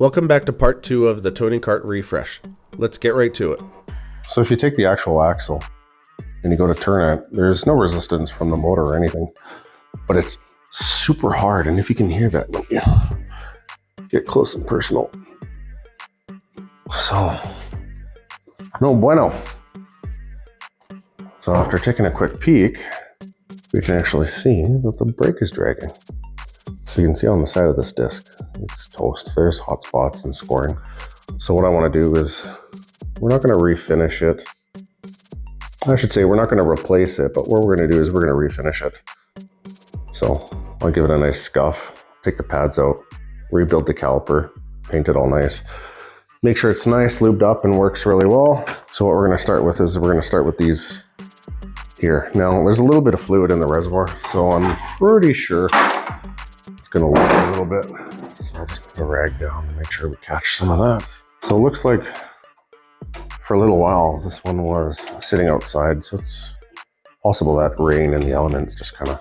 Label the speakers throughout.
Speaker 1: Welcome back to part 2 of the Tony Kart Refresh. Let's get right to it.
Speaker 2: So if you take the actual axle and you go to turn it, there's no resistance from the motor or anything, but it's super hard. And if you can hear that, let me get close and personal. So, no bueno. So after taking a quick peek, we can actually see that the brake is dragging. So you can see on the side of this disc, it's toast. There's hot spots and scoring. So what I want to do is, we're not going to refinish it. I should say we're not going to replace it, but what we're going to do is we're going to refinish it. So I'll give it a nice scuff, take the pads out, rebuild the caliper, paint it all nice. Make sure it's nice, lubed up, and works really well. So what we're going to start with is we're going to start with these here. Now there's a little bit of fluid in the reservoir, so I'm pretty sure it's going to leak a little bit. So I'll just put the rag down and make sure we catch some of that. So it looks like for a little while this one was sitting outside, so it's possible that rain and the elements just kind of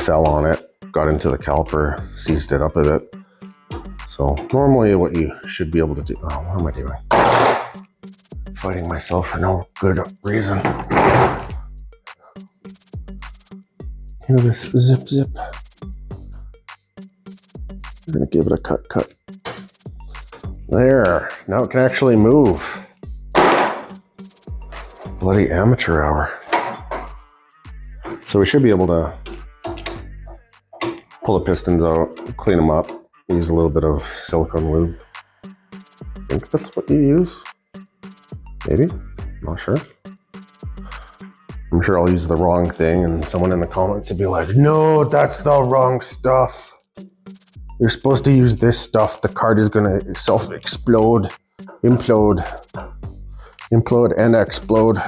Speaker 2: fell on it, got into the caliper, seized it up a bit. So normally what you should be able to do, oh, what am I doing? Fighting myself for no good reason. Hear this zip zip. I'm gonna give it a cut. There, now it can actually move. Bloody amateur hour. So we should be able to pull the pistons out, clean them up, use a little bit of silicone lube. I think that's what you use. Maybe, not sure. I'm sure I'll use the wrong thing and someone in the comments will be like, no, that's the wrong stuff. You're supposed to use this stuff. The card is gonna self-explode, implode and explode.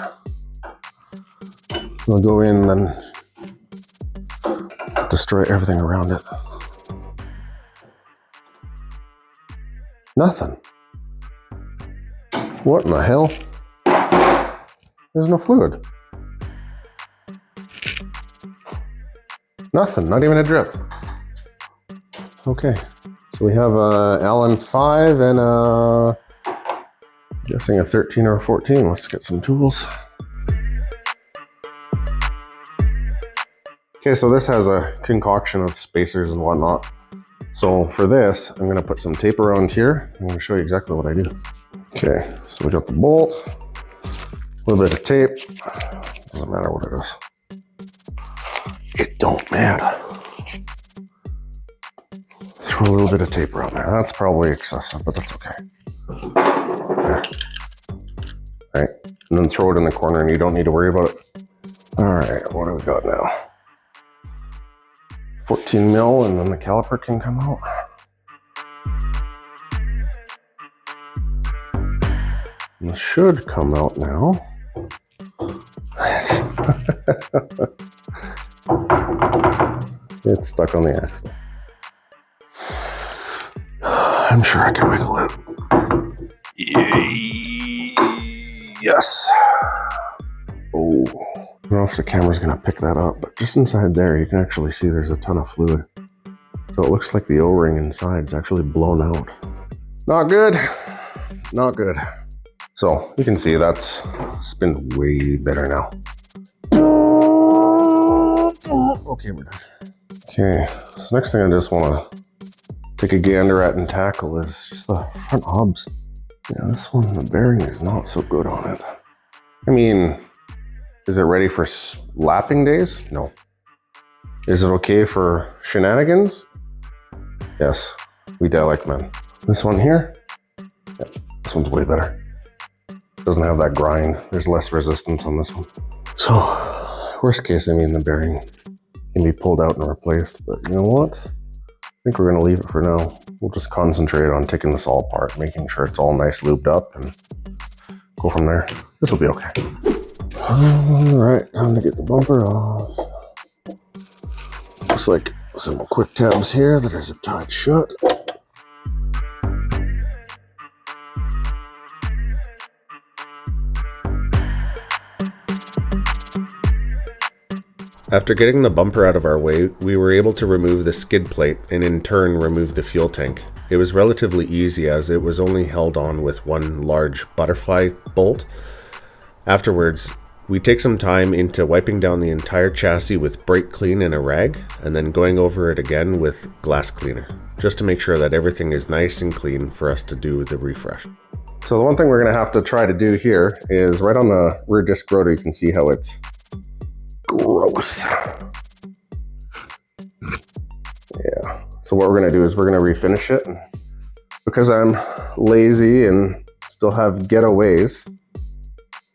Speaker 2: It'll go in and then destroy everything around it. Nothing. What in the hell? There's no fluid. Nothing, not even a drip. Okay, so we have a Allen 5 and I'm guessing a 13 or a 14. Let's get some tools. Okay, so this has a concoction of spacers and whatnot. So for this, I'm gonna put some tape around here. I'm gonna show you exactly what I do. Okay, so we got the bolt, a little bit of tape. Doesn't matter what it is. It don't matter. Throw a little bit of tape around there. That's probably excessive, but that's okay. There. Right, and then throw it in the corner and you don't need to worry about it. All right, what do we got now? 14 mil, and then the caliper can come out. And this should come out now. It's stuck on the axle. I'm sure I can wiggle it. Yes. Oh, I don't know if the camera's gonna pick that up, but just inside there, you can actually see there's a ton of fluid. So it looks like the O-ring inside is actually blown out. Not good, not good. So you can see that's spins way better now. Okay, we're done. Okay, so next thing I just wanna take a gander at and tackle is just the front hubs. Yeah, this one, the bearing is not so good on it. I mean, is it ready for lapping days? No. Is it okay for shenanigans? Yes, we like man. This one here, yeah, this one's way better. Doesn't have that grind. There's less resistance on this one. So, worst case, I mean, the bearing can be pulled out and replaced, but you know what? I think we're gonna leave it for now. We'll just concentrate on taking this all apart, making sure it's all nice lubed up, and go from there. This will be okay. All right, time to get the bumper off. Looks like some quick tabs here that are tied shut.
Speaker 1: After getting the bumper out of our way, we were able to remove the skid plate and in turn remove the fuel tank. It was relatively easy as it was only held on with one large butterfly bolt. Afterwards, we take some time into wiping down the entire chassis with brake clean and a rag, and then going over it again with glass cleaner, just to make sure that everything is nice and clean for us to do the refresh.
Speaker 2: So the one thing we're gonna have to try to do here is right on the rear disc rotor, you can see how it's gross. Yeah, so what we're gonna do is we're gonna refinish it. Because I'm lazy and still have ghetto ways,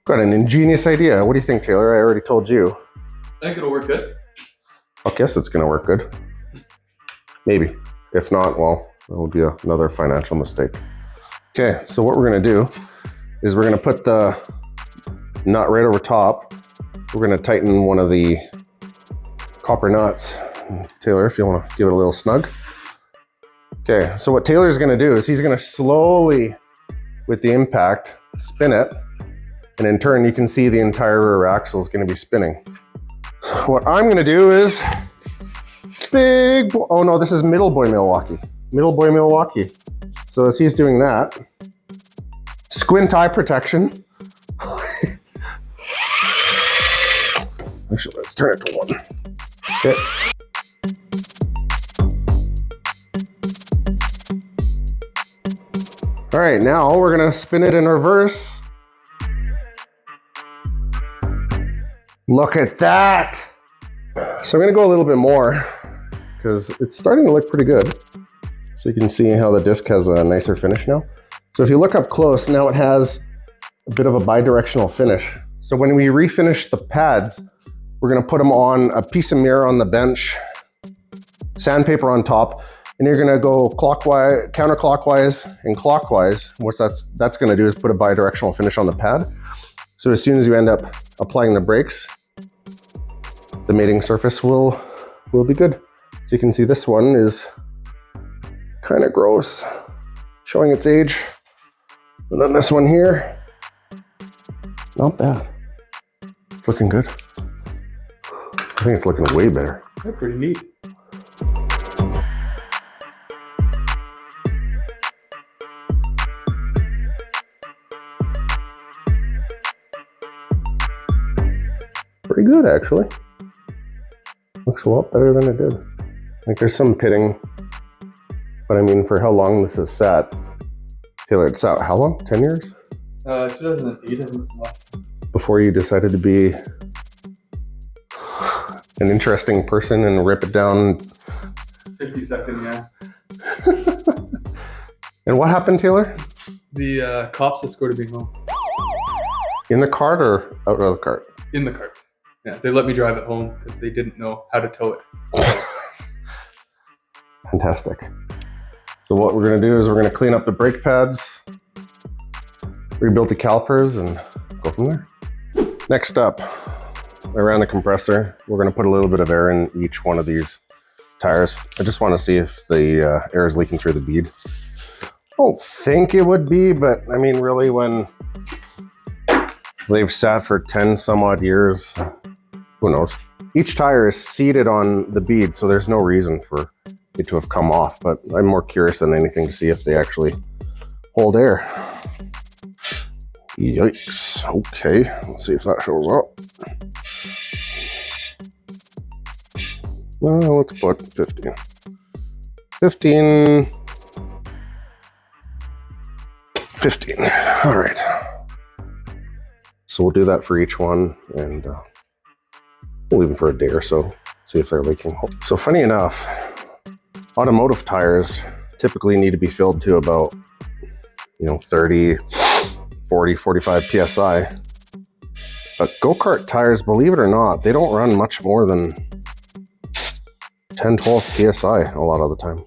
Speaker 2: got an ingenious idea. What do you think, Taylor? I already told you.
Speaker 3: I think it'll work good.
Speaker 2: I guess it's gonna work good. Maybe. If not, well, it will be another financial mistake. Okay, so what we're gonna do is we're gonna put the nut right over top. We're gonna tighten one of the copper nuts. Taylor, if you wanna give it a little snug. Okay, so what Taylor's gonna do is he's gonna slowly, with the impact, spin it. And in turn, you can see the entire rear axle is gonna be spinning. What I'm gonna do is oh no, this is middle boy Milwaukee. Middle boy Milwaukee. So as he's doing that, squint eye protection. Actually, let's turn it to 1. Okay. All right, now we're gonna spin it in reverse. Look at that. So I'm gonna go a little bit more because it's starting to look pretty good. So you can see how the disc has a nicer finish now. So if you look up close, now it has a bit of a bi-directional finish. So when we refinish the pads, we're gonna put them on a piece of mirror on the bench, sandpaper on top, and you're gonna go clockwise, counterclockwise, and clockwise. What that's gonna do is put a bi-directional finish on the pad. So as soon as you end up applying the brakes, the mating surface will be good. So you can see this one is kind of gross, showing its age. And then this one here, not bad. It's looking good. I think it's looking way better.
Speaker 3: They're pretty neat.
Speaker 2: Pretty good, actually. Looks a lot better than it did. Like there's some pitting, but I mean, for how long this is sat, Taylor, it's sat how long? 10 years?
Speaker 3: 2008, I think.
Speaker 2: Before you decided to be an interesting person and rip it down.
Speaker 3: 50 seconds, yeah.
Speaker 2: And what happened, Taylor?
Speaker 3: The cops escorted me home.
Speaker 2: In the cart or out of the cart?
Speaker 3: In the cart. Yeah, they let me drive it home because they didn't know how to tow it.
Speaker 2: Fantastic. So what we're gonna do is we're gonna clean up the brake pads, rebuild the calipers, and go from there. Next up, around the compressor, we're gonna put a little bit of air in each one of these tires. I just wanna see if the air is leaking through the bead. I don't think it would be, but I mean, really, when they've sat for 10 some odd years, who knows? Each tire is seated on the bead, so there's no reason for it to have come off, but I'm more curious than anything to see if they actually hold air. Yikes. Okay, let's see if that shows up. Well, let's put 15. 15. 15. All right. So we'll do that for each one, and we'll leave them for a day or so, see if they're leaking. So funny enough, automotive tires typically need to be filled to about, 30, 40, 45 PSI. But go-kart tires, believe it or not, they don't run much more than 10, 12 PSI a lot of the time.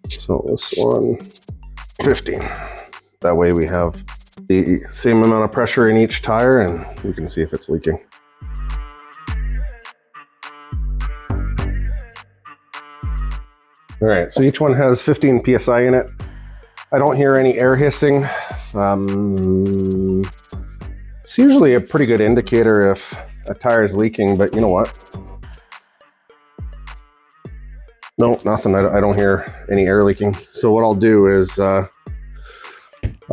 Speaker 2: So this one, 15. That way we have the same amount of pressure in each tire and we can see if it's leaking. All right, so each one has 15 PSI in it. I don't hear any air hissing. It's usually a pretty good indicator if a tire is leaking, but you know what? No, nothing. I don't hear any air leaking. So what I'll do is I'll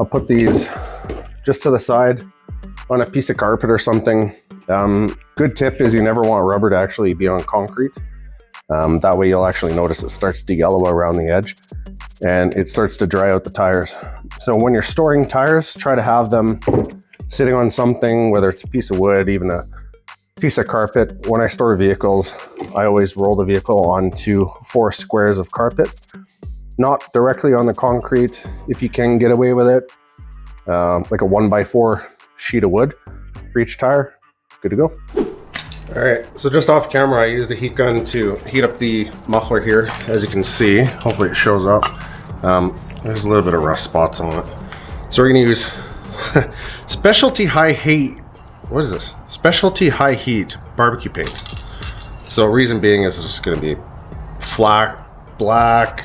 Speaker 2: put these just to the side on a piece of carpet or something. Good tip is you never want rubber to actually be on concrete. That way you'll actually notice it starts to yellow around the edge and it starts to dry out the tires. So when you're storing tires, try to have them sitting on something, whether it's a piece of wood, even a piece of carpet. When I store vehicles, I always roll the vehicle onto 4 squares of carpet, not directly on the concrete if you can get away with it. Like a 1x4 sheet of wood for each tire. Good to go. All right, so just off camera, I used a heat gun to heat up the muffler here. As you can see, hopefully it shows up. There's a little bit of rust spots on it. So we're gonna use specialty high heat. What is this? Specialty high heat barbecue paint. So reason being is it's just gonna be flat black.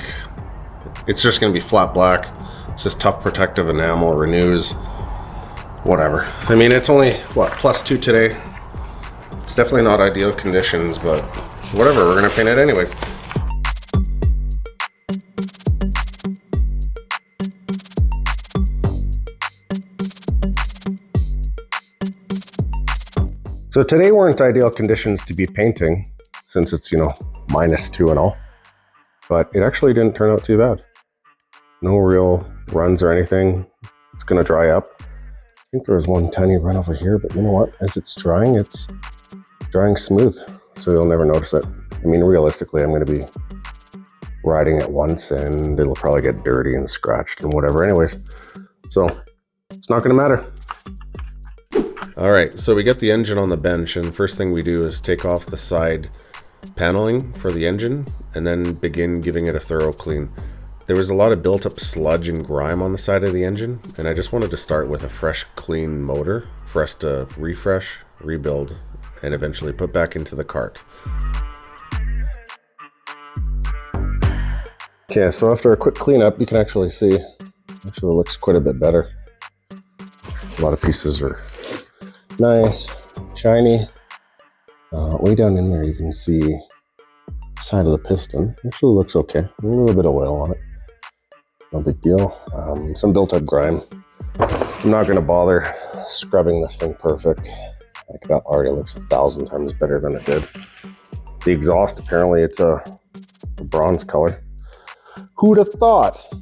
Speaker 2: It's just gonna be flat black. It's just tough protective enamel, renews, whatever. I mean, it's only, what, +2 today. It's definitely not ideal conditions, but whatever, we're gonna paint it anyways. So today weren't ideal conditions to be painting since it's, you know, -2 and all, but it actually didn't turn out too bad. No real runs or anything. It's gonna dry up. I think there was one tiny run over here, but you know what? As it's drying smooth, so you'll never notice it. I mean, realistically, I'm gonna be riding it once and it'll probably get dirty and scratched and whatever anyways. So it's not gonna matter.
Speaker 1: All right, so we get the engine on the bench, and first thing we do is take off the side paneling for the engine and then begin giving it a thorough clean. There was a lot of built up sludge and grime on the side of the engine, and I just wanted to start with a fresh, clean motor for us to refresh, rebuild, and eventually put back into the cart.
Speaker 2: Okay, so after a quick cleanup, you can actually see, actually it looks quite a bit better. A lot of pieces are nice, shiny. Way down in there you can see the side of the piston. Actually looks okay. A little bit of oil on it. No big deal. Some built-up grime. I'm not going to bother scrubbing this thing perfect. Like that already looks 1,000 times better than it did. The exhaust, apparently it's a bronze color. Who'd have thought?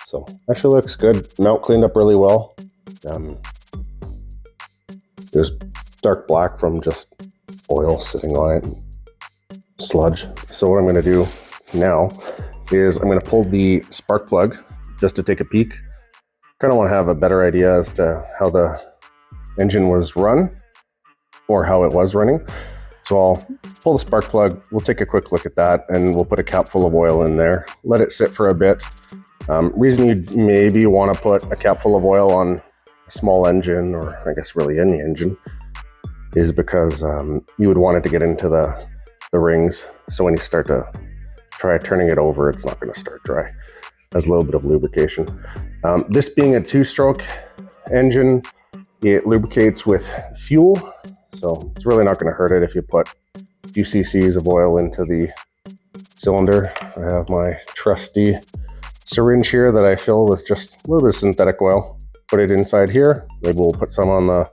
Speaker 2: So actually looks good. Mount cleaned up really well. There's dark black from just oil sitting on it, sludge. So what I'm going to do now is I'm going to pull the spark plug just to take a peek. Kind of want to have a better idea as to how the engine was run or how it was running. So I'll pull the spark plug, we'll take a quick look at that, and we'll put a cap full of oil in there, let it sit for a bit. Reason you maybe want to put a cap full of oil on a small engine, or I guess really any engine, is because you would want it to get into the rings. So when you start to try turning it over, it's not going to start dry. Has a little bit of lubrication. This being a 2-stroke engine, it lubricates with fuel. So it's really not going to hurt it if you put a few cc's of oil into the cylinder. I have my trusty syringe here that I fill with just a little bit of synthetic oil. Put it inside here. Maybe we'll put some on the,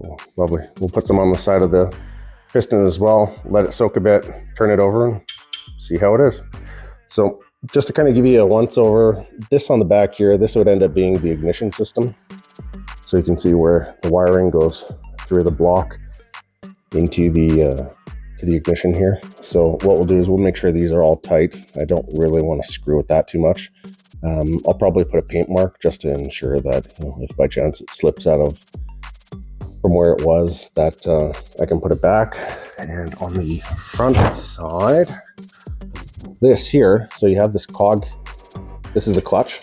Speaker 2: oh, lovely. We'll put some on the side of the piston as well. Let it soak a bit, turn it over and see how it is. So just to kind of give you a once over, this on the back here, this would end up being the ignition system. So you can see where the wiring goes through the block into the ignition here. So what we'll do is we'll make sure these are all tight. I don't really want to screw with that too much. I'll probably put a paint mark just to ensure that, you know, if by chance it slips out of from where it was, that I can put it back. And on the front side, this here, so you have this cog, this is the clutch.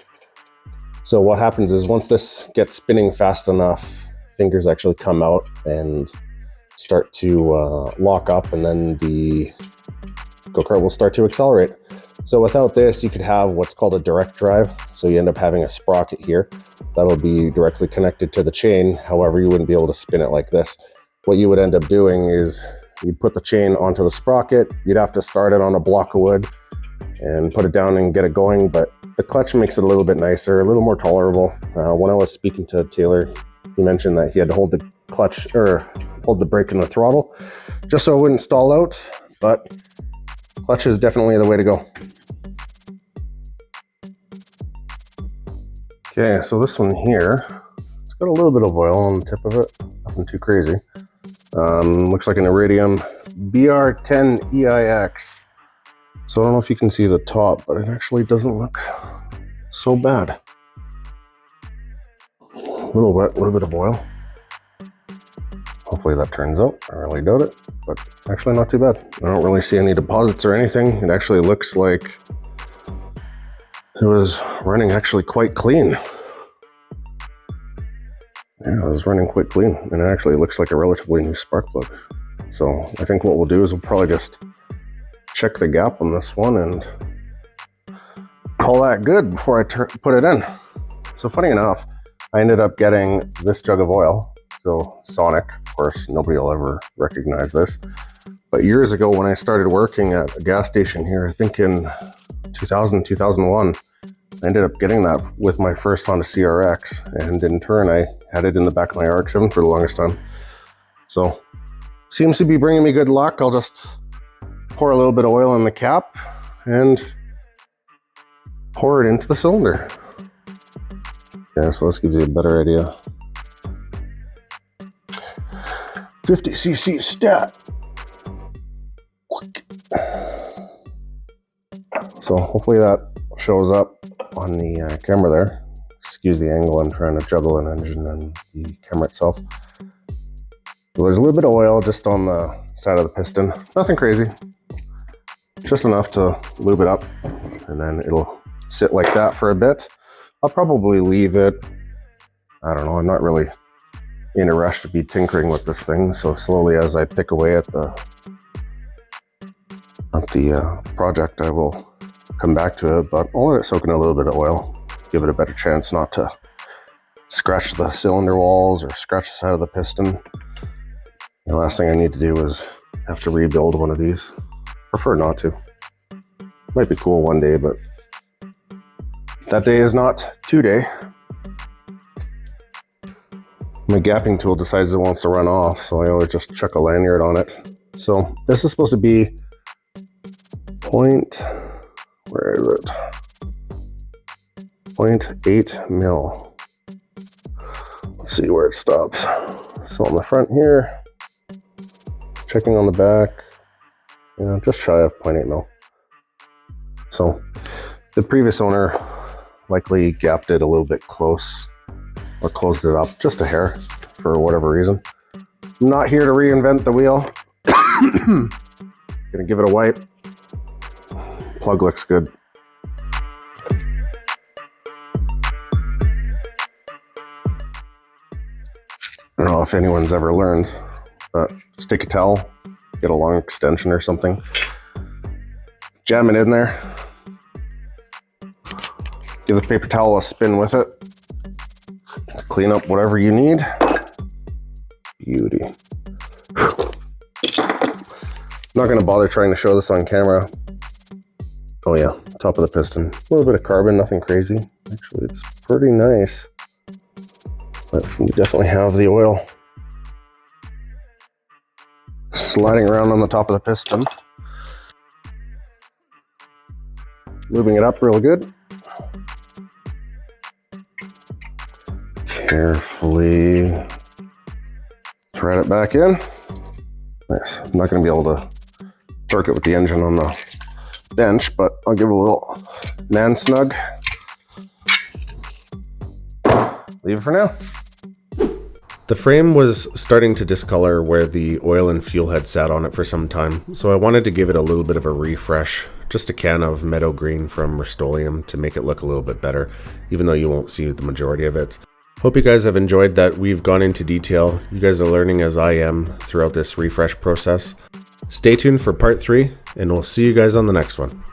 Speaker 2: So what happens is once this gets spinning fast enough, fingers actually come out and start to lock up, and then the go-kart will start to accelerate. So without this, you could have what's called a direct drive. So you end up having a sprocket here that'll be directly connected to the chain. However, you wouldn't be able to spin it like this. What you would end up doing is you'd put the chain onto the sprocket, you'd have to start it on a block of wood and put it down and get it going, but the clutch makes it a little bit nicer, a little more tolerable. When I was speaking to Taylor, he mentioned that he had to hold the clutch, or hold the brake in the throttle, just so it wouldn't stall out, but clutch is definitely the way to go. Okay, so this one here, it's got a little bit of oil on the tip of it, nothing too crazy. Looks like an Iridium BR10EIX. So I don't know if you can see the top, but it actually doesn't look so bad. A little wet, a little bit of oil. Hopefully that turns out. I really doubt it, but actually not too bad. I don't really see any deposits or anything. It actually looks like it was running actually quite clean. Yeah, it was running quite clean, and it actually looks like a relatively new spark plug. So I think what we'll do is we'll probably just check the gap on this one and call that good before I put it in. So funny enough, I ended up getting this jug of oil. So Sonic, of course, nobody will ever recognize this. But years ago when I started working at a gas station here, I think in 2000, 2001, I ended up getting that with my first Honda CRX. And in turn, I had it in the back of my RX-7 for the longest time. So seems to be bringing me good luck. I'll just pour a little bit of oil in the cap and pour it into the cylinder. Yeah, so this gives you a better idea. 50cc stat. Quick. So hopefully that shows up on the camera there. Excuse the angle, I'm trying to juggle an engine and the camera itself. So there's a little bit of oil just on the side of the piston. Nothing crazy. Just enough to lube it up, and then it'll sit like that for a bit. I'll probably leave it, I don't know, I'm not really in a rush to be tinkering with this thing, so slowly as I pick away at the project, I will come back to it, but I'll let it soak in a little bit of oil, give it a better chance not to scratch the cylinder walls or scratch the side of the piston. The last thing I need to do is have to rebuild one of these. Prefer not to. Might be cool one day, but that day is not today. My gapping tool decides it wants to run off, so I always just chuck a lanyard on it. So this is supposed to be where is it? 0.8 mil. Let's see where it stops. So on the front here, checking on the back, just shy of 0.8 mil. So the previous owner likely gapped it a little bit close, or closed it up just a hair for whatever reason. I'm not here to reinvent the wheel. Gonna give it a wipe. Plug looks good. I don't know if anyone's ever learned, but just take a towel, get a long extension or something, jam it in there, give the paper towel a spin with it, clean up whatever you need. Beauty. Not going to bother trying to show this on camera. Oh yeah, top of the piston. A little bit of carbon, nothing crazy. Actually, it's pretty nice. But we definitely have the oil sliding around on the top of the piston. Lubing it up real good. Carefully thread it back in. Nice. I'm not going to be able to torque it with the engine on the bench, but I'll give it a little man snug. Leave it for now.
Speaker 1: The frame was starting to discolor where the oil and fuel had sat on it for some time, so I wanted to give it a little bit of a refresh. Just a can of meadow green from Rust-Oleum to make it look a little bit better, even though you won't see the majority of it. Hope you guys have enjoyed that we've gone into detail. You guys are learning as I am throughout this refresh process. Stay tuned for part 3, and we'll see you guys on the next one.